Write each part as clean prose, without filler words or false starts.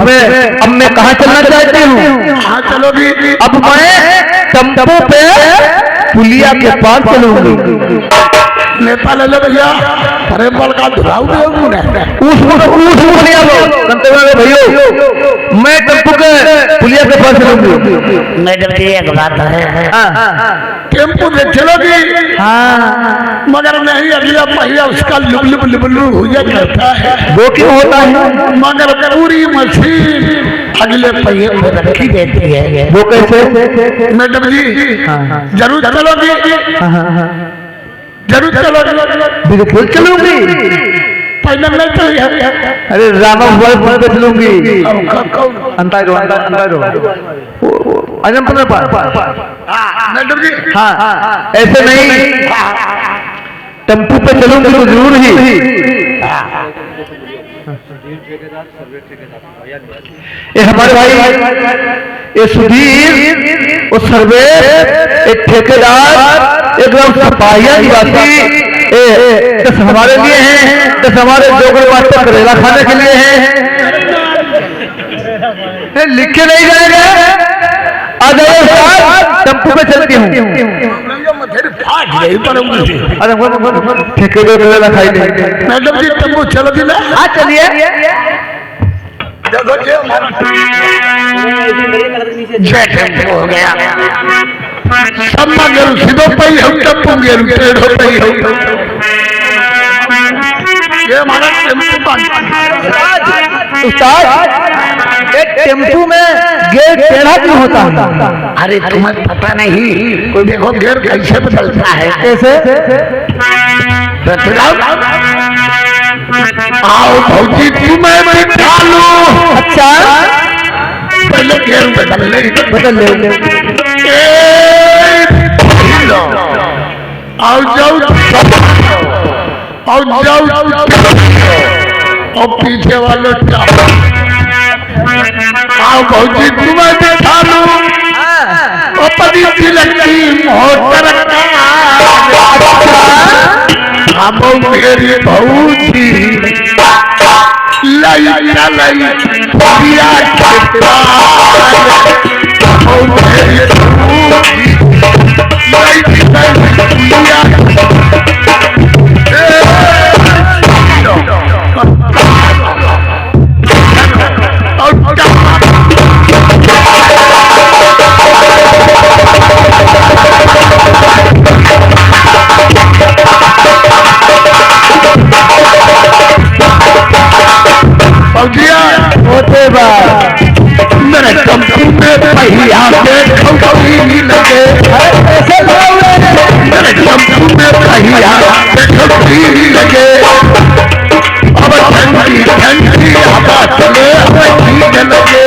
तुम्हें अब मैं कहाँ चलना चाहती हूँ? हाँ चलो भी। अब मैं टेम्पो पे पुलिया के पास चलूंगी। नेपाल ले भैया अरे बल का धुराव भी होगी ना उस पुलिया को कंते वाले भैया मैं टेम्पो के पुलिया के पास चलूंगी। मैडम जी एक बात है। टेम्पो से चलोगी? हाँ मगर नहीं अगला पहिया उसका लुबलुब लुबलुब हो जा करता है। वो क्यों होता है? मगर पूरी मशीन अगले पहिए में रखी देती है। वो कैसे? मैडम जी जरूर चलोगी? जरूर चलोगी? बिल्कुल चलूंगी। पहले नहीं तो अरे रामा हुआ पे चलूंगी। अंतारो अजमपुर में मैडम जी हाँ ऐसे नहीं टेम्पू पे चलूंगी तो जरूर ही। ये हमारे भाई ये सुधीर और सर्वे एक ठेकेदार एक सपाहिया निवासी दस हमारे लिए हैं, दस हमारे जोगड़ वास्ते करेला खाने के लिए हैं। लिखे नहीं जाएंगे। आ जाइए टेम्पू पे चलती हूँ। ठेकेदार करेला खाई नहीं। मैडम जी टेम्पू चलोगी ना? हाँ चलिए। हो गया सब गेरू सीधो पई हम टेम्पू गेरू टेढ़ो पई हम ये हमारा टेम्पू उस्ताद एक टेम्पू में गेयर टेढ़ा क्यों होता है? अरे तुम्हें पता नहीं कोई देखो गेर कैसे बदलता है। कैसे? आओ भौजी तुम्हें बिठा लो। अच्छा पहले गेर बदल ले आओ जाओ आओ जाओ और पीछे वाले आओ भौजी तुम्हें बिठा लो। और पदी सी लगती मोटर हम मेरी भौजी लई लई पिया के ओ मेरी भौजी लई लई पिया होते बात मेरे टेम्पू में पहिया के खौरी लगे। मेरे टेम्पू में पहिया के खौरी लगे। अब ठंडी ठंडी हवा चले हमें लगे।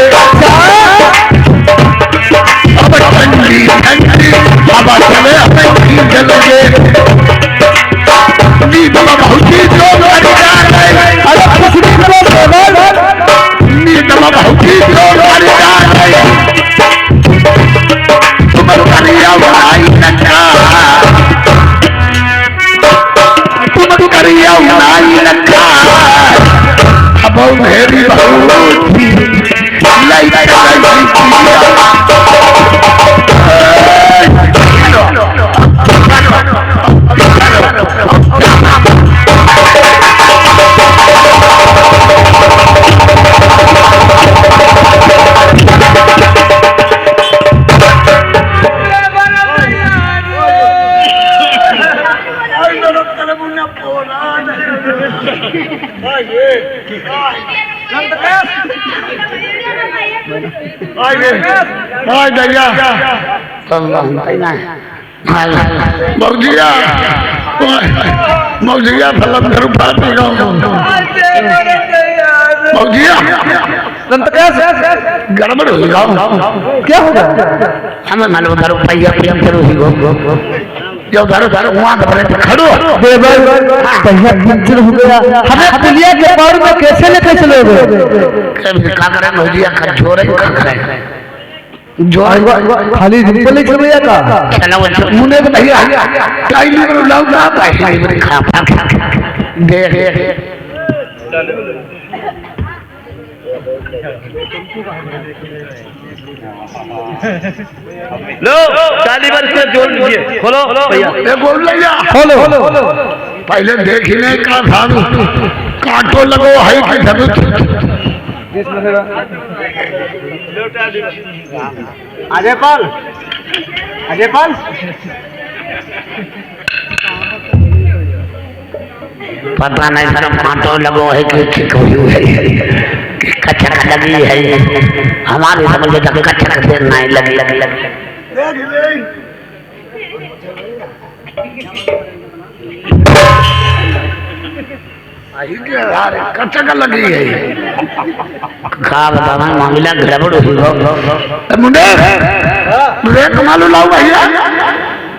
अब ठंडी ठंडी हवा चले हमें लगे। नींद में भौजी जो मर जाए नींद में भौजी जो मर जाए तुम करिया बनाई लगा तुम करिया बनाई लगा। अब मेरी भौजी लाई मौजिया मौजिया फलम घर पाती मौजिया गड़बड़ हो क्या होगा? हमें मालूम घर पैया जो घर वहाँ खड़ो पंचर हो गया। हमें पुलिया के पार में कैसे लेके चलोगे? क्या करें मौजिया का छोरे जो खाली रिंपल चलोया का चलो मुने तो भैया टाइम में लाऊंगा भाई मेरे खा देख लो ताली बज के जोड़ दीजिए, खोलो भैया, ये बोल लिया खोलो। पहले देखने का था कांटो लगो है कि धनुष अजय पाल पता नहीं सर कांटो लगो है कि कोई है कचक लगी है हमारे समझ में तो कचक से नहीं लगी कचक लगी है का बताना मामला गड़बड़ हुई हो मुंडे ब्रेक मालू लाओ भैया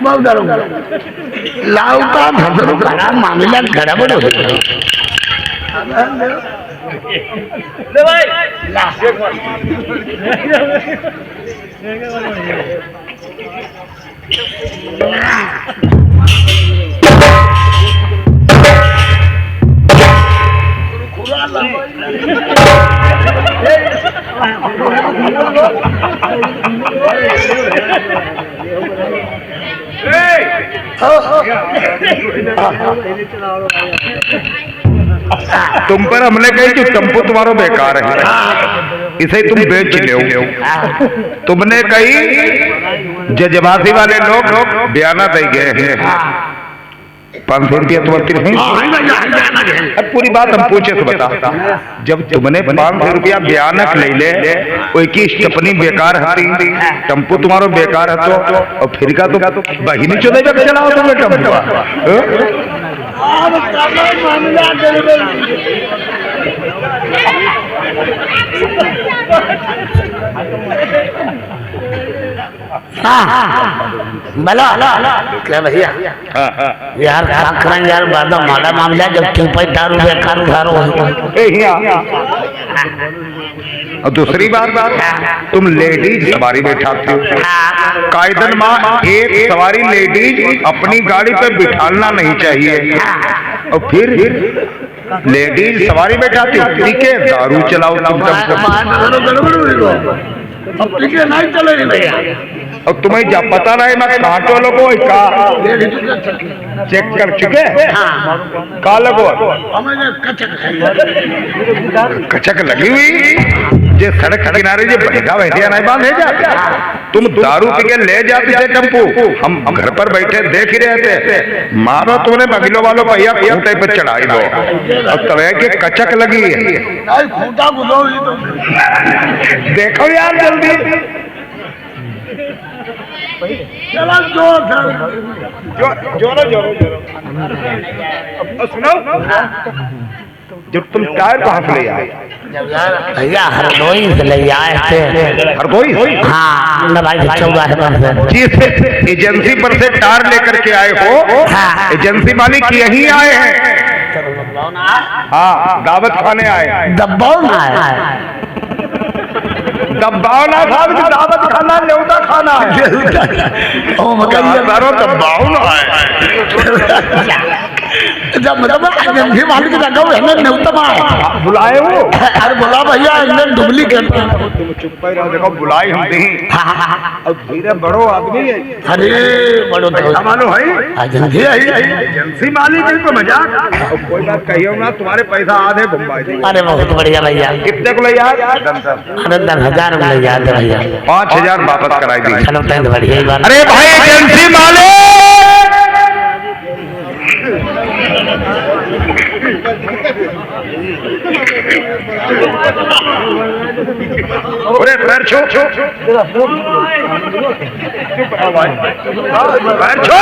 बहुत डरो लाओ का धरो बड़ा मामला गड़बड़ हुई ले भाई तुम पर हमने कही कि टेम्पो तुम्हारा बेकार है, इसे तुम बेच लो। तुमने कही जजबासी वाले लोग बयाना दे गए हैं 500 रुपया तुम्हारी नहीं। अब पूरी बात हम पूछे तो बता, जब तुमने 500 रुपया बयानक ले ले कोई की स्टपनी बेकार हती टेम्पो तुम्हारो बेकार है तो और फिर का तो बहिनी चुने पे चलाओ तुम्हें टेम्पो बोलो क्या भैया यार क्या करें यार बादा माला मामला जब क्यों पे दारू बेकार उधारो और दूसरी बात तुम लेडीज सवारी बैठाते हो, कायदन माँ एक सवारी लेडीज अपनी गाड़ी पे बिठाना नहीं चाहिए और फिर लेडीज सवारी बैठाती हो पीके दारू चलाओ तुम नहीं चले भैया और तुम्हें जब पता रहे मैं कांटो लगो का चेक कर चुके का लगो कचक लगी हुई जे सड़क किनारे जे बैठा बैठे नहीं बांधे जा तुम दारू पी के ले जाते थे टेम्पू, हम घर पर बैठे देख ही रहे थे, मारो तुमने बगलों वालों पहिया खूंटे पे चढ़ाई दो और तवे के कचक लगी है। देखो यार जल्दी चला जोरो सुनो, जब तुम टायर कहाँ से ले आए? भैया हरदोई से ले आए थे। हरदोई? हाँ भाई 14 पर से जिस एजेंसी पर से टायर लेकर के आए हो एजेंसी मालिक यहीं आए हैं। हाँ दावत खाने आए। दबाव ना है दबाव ना साहब दावत खाना न्योता खाना दबाव ना है जब मतलब एजेंसी मालिक लगा हुआ है न्यूतमा बुलाए हो अरे बोला भैया एकदम डुप्लीकेट तुम चुप ही रहो, देखो बुलाई हम नहीं और धीरे बड़ो आदमी है। अरे बड़ो मानो है एजेंसी मालिक है तो मजाक कोई बात कहियो ना, तुम्हारे पैसा आधे बम्बाई दे। अरे बहुत बढ़िया भैया कितने को ले यार? अरे 10,000 में ले जाते भैया 5,000 वापस कराई दी। चलो तो बढ़िया ही बात। अरे भाई एजेंसी मालिक अरे पैर छो पैर छो।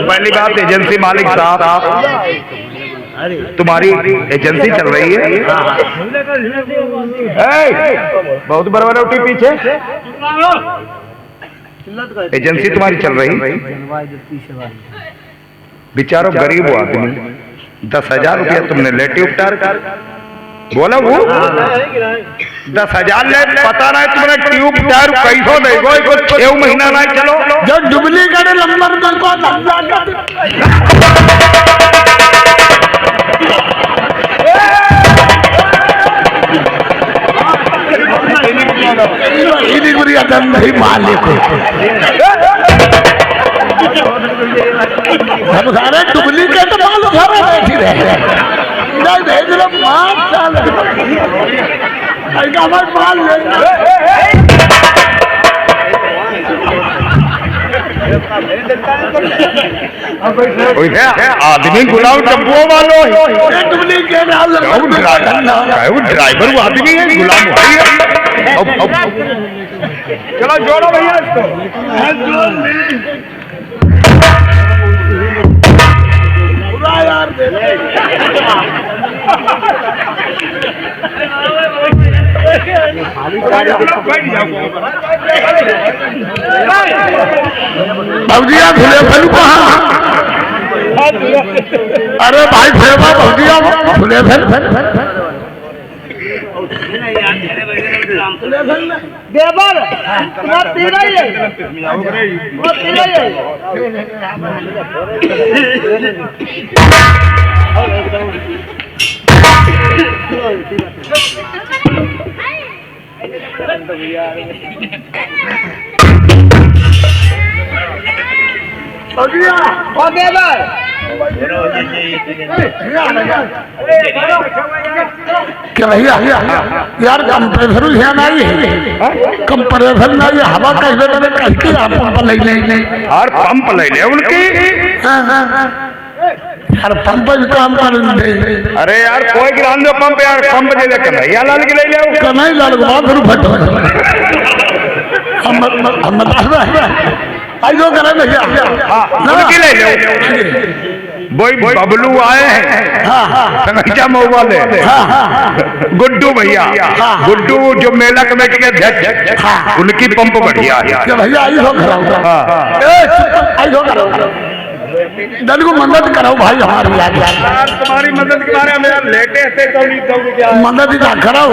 पहली बात एजेंसी मालिक साहब तुम्हारी एजेंसी चल रही है बहुत बड़ा उठी पीछे एजेंसी तुम्हारी चल रही बेचारो गरीब हो आदमी 10,000 रुपया तुमने लेटे उपटार बोला वो 10,000 ले पता नहीं तुमने ट्यूब टायर कैसो देगो 6 महीना नहीं चलो जो डुप्लीकेट नंबर इन्हीं बुरी अदम नहीं मालिक हम सारे डुप्लीकेट माल सारे बैठी रहे नहीं भेज रहे 5 साल माल आदमी गुलाम टप्पुओं वालों डुप्लीकेट ड्राइवर वो आदमी है गुलाम भाई है चलो जोड़ो भैया इसको भौजिया खुले फल कहाँ अरे भाई फेवा भौजिया खुले फल देवर तुम्हारा तेरा ही है वो तेरा ही है भौजिया ओ देवर क्या भैया यार कंप्रेसर ध्यान आई है कंप्रेसर ना ये हवा कैसे मैंने कैसे आप पंप ले नहीं और पंप ले ले उनकी यार पंप काम कर अरे यार कोई गिरान दो पंप यार पंप दे दे कन्हैया लाल के ले ले कन्हैया लाल को बात करूं फट हम बता रहे हैं आई जो करे भैया उनकी ले ले बोई बबलू आए हैं संगीता मऊ वाले गुड्डू भैया गुड्डू जो मेला कमेटी के अध्यक्ष उनकी पंप बढ़िया है भैया आई हो खड़ा आई हो खड़ा दल को मदद करो भाई हमारी तुम्हारी मदद के बारे में लेटे थे मदद कराओ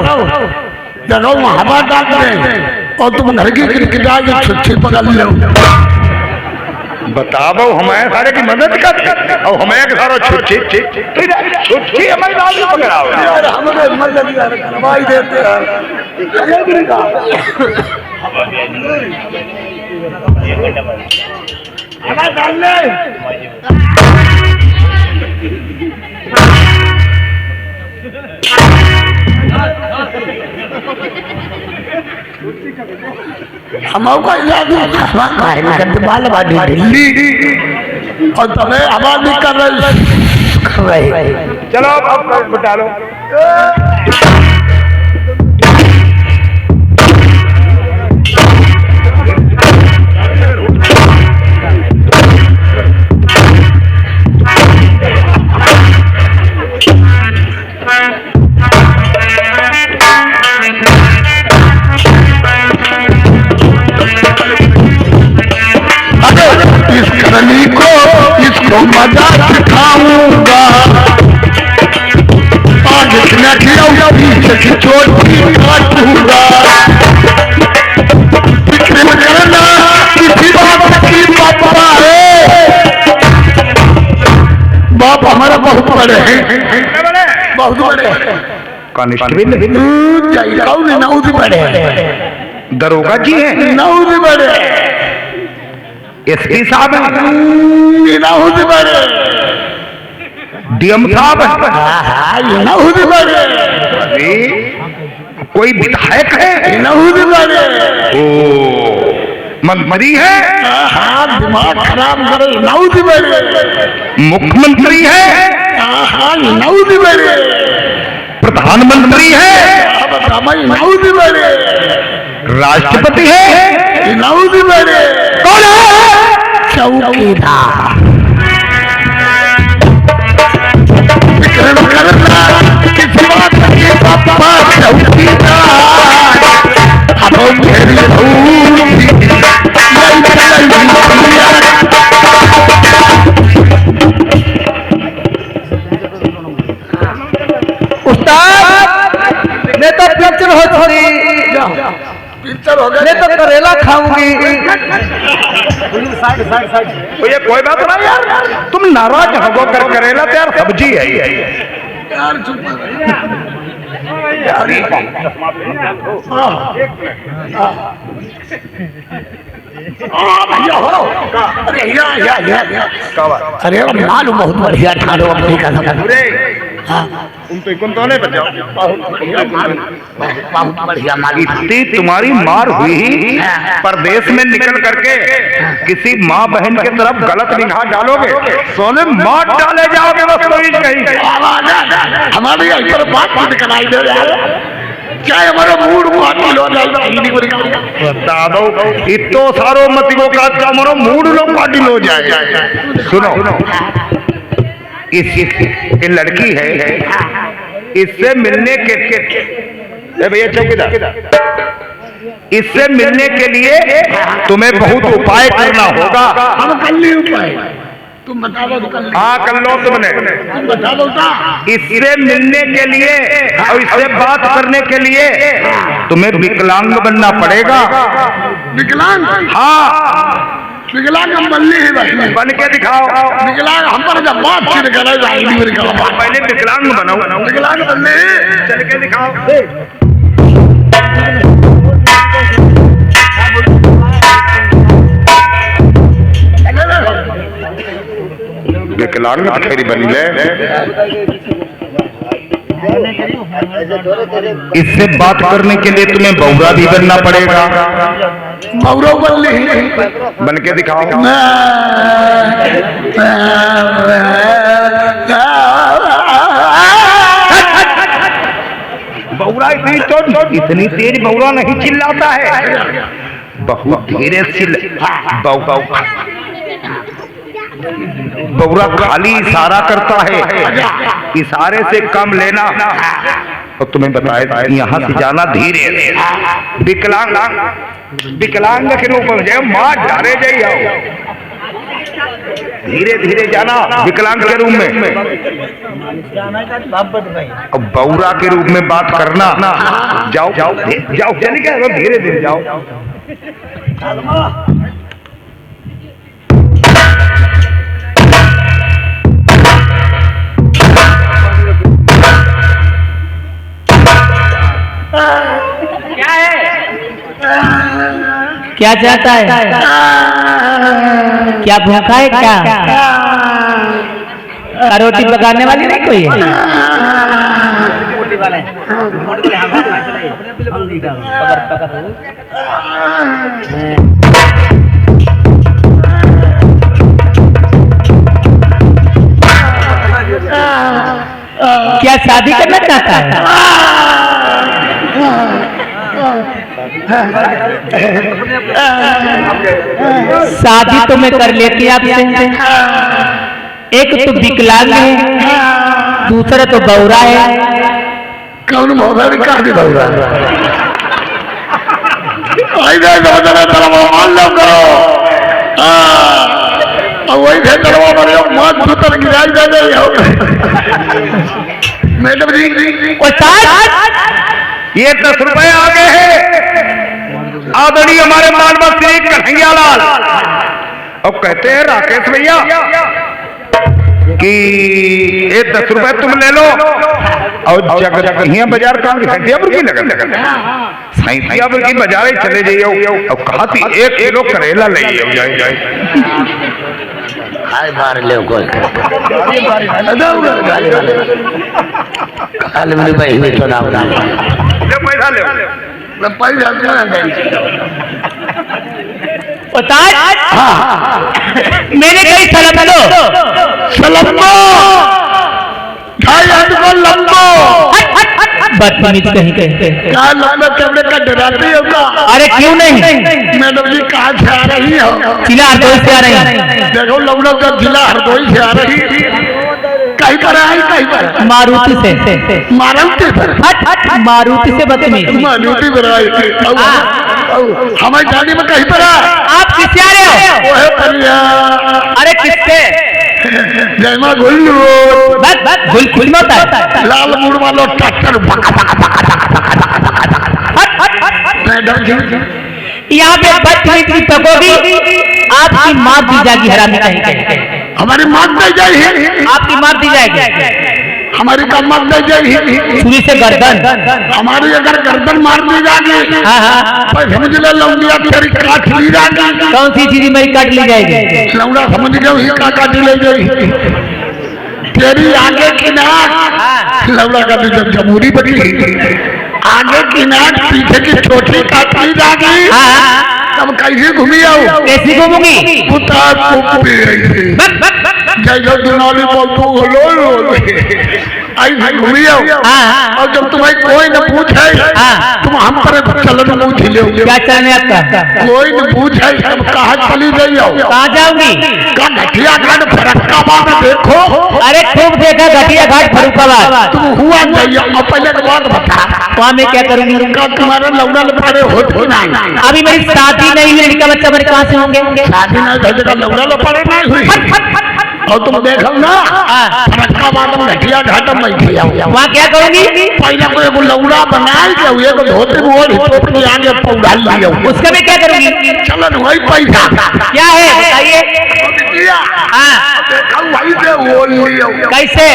जगह हवा डाल दे और तुम घर की क्रिकेटा की छुट्टी पकड़ लो बताओ हमारे सारे की मदद कर और हमें सारा छुट्टी हमारी बात पकड़ाओ हमें मदद करवाई देते हैं हमको याद दिल्ली और तुम्हें आवाज नहीं कर रहे चलो अब बता लो इस करनी को इसको मजा सिखाऊंगा आज इतना खिलाऊंगा पीछे की चोटी काटूंगा फिक्र करना किसी बात की पापा है बाप हमारा बहुत बड़े हैं बहुत बड़े कांस्टेबल नौदी बड़े दरोगा जी हैं नौदी बड़े एसपी साहब हैं बड़े डीएम साहब बड़े कोई विधायक है बड़े ओ मंत्री है दिमाग खराब करे नौदी बड़े मुख्यमंत्री है नौदी बड़े प्रधानमंत्री है नौदी बड़े राष्ट्रपति है नौदी बड़े कौन है चौकीदार करना किसी बात की पापा चौकीदार अब मेरी उस्ताद मैं तो पिक्चर हो चुकी पिक्चर हो मैं तो करेला खाऊंगी तो ये कोई बात नहीं यार तुम नाराज हो कर करेला तो यार सब्जी है यार चुप भैया हो अरे मालूम बहुत बढ़िया ठालो अपनी का तुम तो नहीं बचाओ बहुत बढ़िया मालूम इतनी तुम्हारी मार हुई परदेश में निकल करके किसी माँ बहन की तरफ गलत निगाह डालोगे, सोने मार डाले जाओगे बस कोई कहीं। हमारी पर बात मत कराई दे यार, क्या हमारा मूड मुहाती लो बता दो इतो सारो मतियों का हमारा मूड लो पार्टी लो जाए। सुनो ये लड़की है, इससे मिलने के भैया चौकीदार, इससे मिलने के लिए तुम्हें बहुत उपाय करना होगा। हम कर लिए उपाय, तुम बता दो तो कर ले। हाँ कर लो तुमने, तुम बता दो इससे मिलने के लिए और इससे बात करने के लिए तुम्हें विकलांग बनना पड़ेगा। विकलांग? हाँ विकलांग हम बनने ही भाई, बन के दिखाओ। विकलांग हम पर जब बात की पहले विकलांग बनाओ, विकलांग बनने चल के दिखाओ। विकलांग खैरी बनी ले, इससे बात करने के लिए तुम्हें बौरा भी बनना पड़ेगा। बौरा बन के दिखाओ। बौरा इतनी तेज बौरा नहीं चिल्लाता है, बहुत धीरे बौरा खाली इशारा करता है, इशारे से कम लेना। तो तुम्हें बताया यहाँ से जाना धीरे से, विकलांग के रूप में माँ डाले जाइए, धीरे धीरे जाना विकलांग के रूप में। अब बौरा के रूप में बात करना। जाओ जाओ जाओ, चल गए, धीरे धीरे जाओ। क्या है, क्या चाहता है, क्या भूखा है, क्या रोटी पकाने वाली नहीं कोई है? क्या शादी करना चाहता है? शादी तो मैं कर लेती आपसे, एक तो विकलांग है, दूसरा तो बौरा है। कौन बौरा कहा दी बौरा? करो वही थे तरवा बने मत सुतर गिराई दे मैडम जी। ये 10 रुपए आ गए हैं आदरणीय हमारे मानव श्री कन्हैया लाल। अब कहते हैं राकेश भैया कि ये 10 रुपए तुम ले लो और जगह बाजार का सैंतियापुर की लगन सैंतियापुर की बाजार चले जाइए और कहा थी 1 किलो करेला ले जाए। हाय बार ले कोई काल में भाई में तो ना ले पैसा ले पैसा मेरे कई सलम्बो बदतमीज कहीं कहीं। अरे क्यों नहीं? मैडम जी कहाँ से आ रही हो? जिला हरदोई से आ रही है। देखो लखनऊ का जिला हरदोई से आ रही, कहीं पर आई, कहीं पर मारुति से। मारुति पर? मारुति से बदतमीज। मारुति पर आई, हमारी गाड़ी में कहीं पर है। आप किससे आ रहे हो? वो है परिया। अरे किससे? जयमा गुल्लू गुल मत है। लाल मुड़ वालों ट्रैक्टर मैडम जी यहाँ पे बदतमीजी पकोगी, आपकी मार दी जाएगी। हरामी कहीं कहीं। हमारी मार दी जाएगी, आपकी मार दी जाएगी। हमारी कमर दे जाएगी, छुरी से गर्दन। हमारी अगर गर्दन मार दी जाएगी, हाँ हाँ, तो समझ ले लौंडिया तेरी काट ली जाएगी। कौन सी चीज मेरी काट ली जाएगी? लौंडा समझ गया ही का काट ले जाएगी तेरी आगे की नाक। लौंडा का भी जब जमूरी बनी आगे की नाक पीछे की चोटी काट ली जाएगी। तब कैसे घूमी आओ? कैसी घूमूंगी? उतार जय जो दुनाली बोलतू लो ऐसे घूमी आओ। और जब तुम्हें कोई न पूछे तुम हम पर चलन पूछ लो। क्या चलने आपका? कोई न पूछे तब कहाँ चली गई हो? कहाँ जाऊंगी? का घटिया घाट फरक्काबाद देखो। अरे खूब देखा घटिया घाट फरुखाबाद। तुम हुआ जाइए और पहले के बाद बता वहाँ मैं क्या करूंगी? का तुम्हारे लौड़ा लपाड़े होते नहीं। अभी मेरी शादी नहीं हुई, लड़का बच्चा मेरे कहाँ से होंगे? शादी नहीं भैया का लौड़ा लपाड़े नहीं हुई। और तुम देखो ना फरक्काबाद में घटिया घाट में बैठी आओ। वहाँ क्या करूंगी? पहले को एक लौड़ा बनाए के एक धोती मोड़ टोपी आगे पौधा लिया। उसका मैं क्या करूंगी? चलन वही पैसा क्या है बताइए? वही से वो लियो कैसे?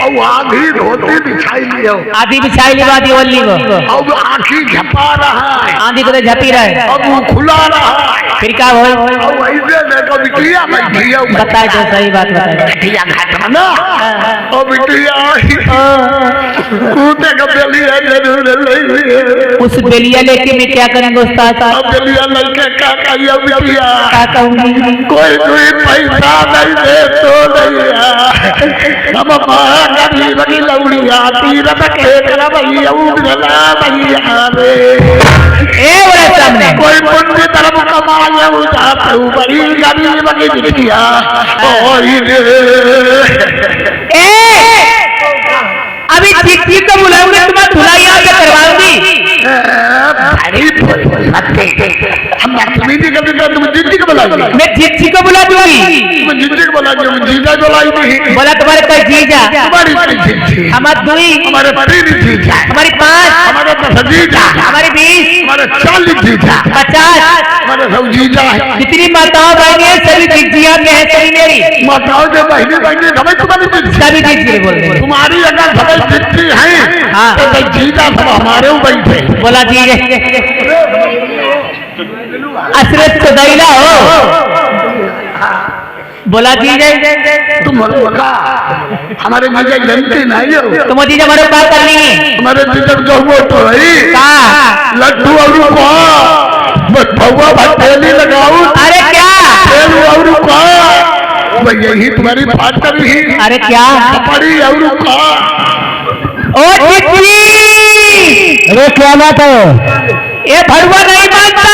और आधी धोती बिछाई लियो। आधी बिछाई ली बाधी ओली को। अब आँखी झपा रहा है। आंधी को तो झपी रहा है। अब वो खुला रहा है। फिर क्या हो? और वैसे देखो बिटिया बैठी है। बताए तो सही बात बताए। घटिया घाट है ना? और बिटिया कूदे का बेलिया जरूर ले। उस बेलिया लेके मैं क्या करेंगे उस्ताद? अब बेलिया लेके क्या कहिए बिटिया? क्या कहूंगी? कोई पैसा नहीं दे तो नहीं। अब गरीब की लौड़िया तीरथ के भैया भैया रे सामने कोई पुण्य धर्म कमाए जाते बड़ी गरीब की बिटिया। अभी चिट्ठी को बुलाऊंगी, तुम्हें धुलाई यहाँ पे करवाऊंगी। हम बदतमीजी करते थे, तुम जिद्दी को बुलाओगे? मैं चिट्ठी को बुला दूंगी। तुम जिद्दी को बुलाओगे? जीजा बुलाई नहीं। बोला तुम्हारे कोई जीजा? हमारी चिट्ठी हमारी दुई, हमारे 3 जीजा, हमारी 5, हमारे 10 जीजा, हमारी 20, हमारे 40 जीजा, 50, हमारे सब जीजा है। जितनी माताओं बहनी है सभी जीजिया के हैं, सभी मेरी माताओं से बहनी बहनी समझ तुम्हारी चिट्ठी। सभी जीजिए बोल रहे हैं। तुम्हारी अगर समझ चिट्ठी है हाँ। तो भाई जीजा सब हमारे बैठे। बोला जीजे असरत सदैला हो। बोला जीजे तुम हमारे जीजा जनते नहीं हो। तुम जीजा हमारे बात कर लेंगे। हमारे जीजा जो वो तो है लड्डू और भगवा भटेली लगाऊ। अरे क्या? तेल और यही तुम्हारी बात कर रही। अरे क्या? पड़ी और ओ चिट्ठी, अरे क्या बात है? ये भड़वा नहीं मानता।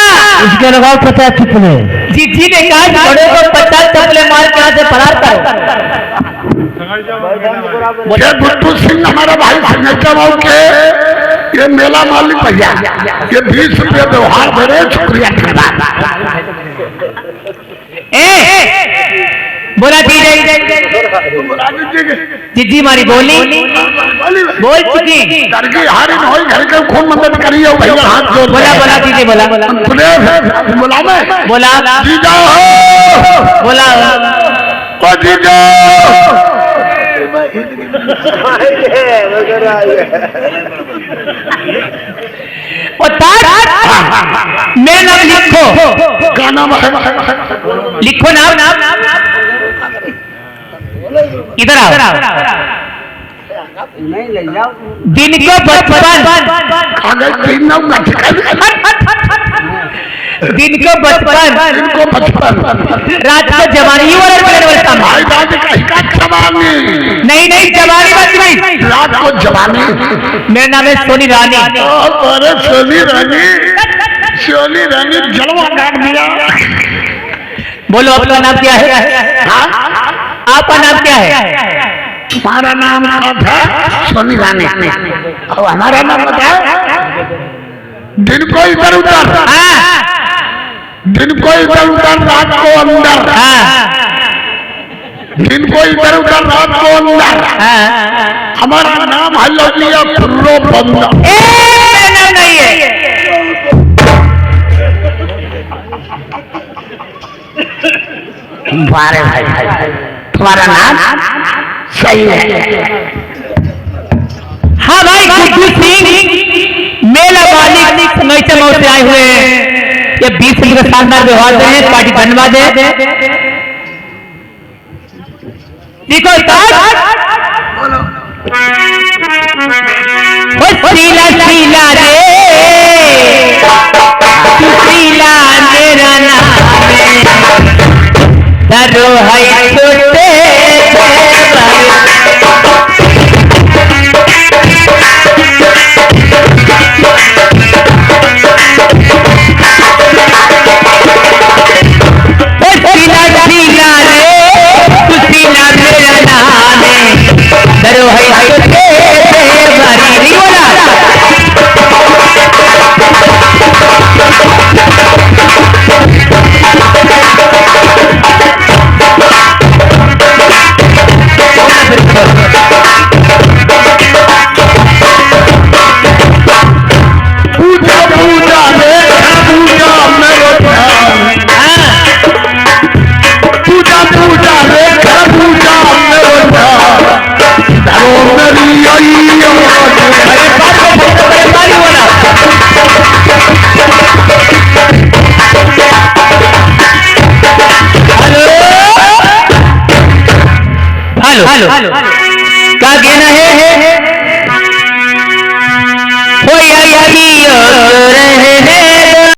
इसके लगाओ 50 चुपले। जीजी ने कहा बड़े को 50 चपले मार के यहाँ से फरार करो। ये गुड्डू सिंह हमारा भाई संजय के ये मेला मालिक भैया ये 20 रुपये व्यवहार दे रहे। शुक्रिया बोला जीजे जीजी मारी बोली बोल चुकी। करके हारे न होई घर के खून मदद करियो भैया हाथ जोड़। बोला बोला जीजे बोला बोला मैं बोला जीजा हो बोला ओ जीजा मेरा नाम लिखो। क्या नाम है? लिखो नाम। इधर आओ। दिन को 55 आगे 3 नाम दिन को 55 इनको 55 रात को जवानी वाला भाई रात का जवानी नहीं जवानी बात नहीं, रात को जवानी। मेरा नाम है सोनी रानी। अरे सोनी रानी जलवा काट दिया। बोलो आपका नाम क्या है? आपका नाम क्या है? तुम्हारा नाम था सोनी रानी और हमारा नाम बता। दिन को इधर उधर दिन को इधर उधर रात को अंदर। दिन को इधर उधर रात को अंदर। हमारा नाम है लौलिया फुर्रो बंदर। नाम नहीं है। बारे भाई तुम्हारा नाम सही है। हाँ भाई, गुड्डू सिंह मेला मालिक समैचा मऊ से आए हुए हैं। ये 20 रुपये का शानदार व्यवहार दे हैं, पार्टी धन्यवाद है। देखो शीला शीला रे तू शीला मेरा नाम है, डरो है छोटे डरो है छोटे बारी बोला। पूजा पूजा रे पूजा मेरो ध्यान, पूजा पूजा रे पूजा मेरो ध्यान, धरो मेरी अइयो हेलो हेलो क्या कहना है हो या रहे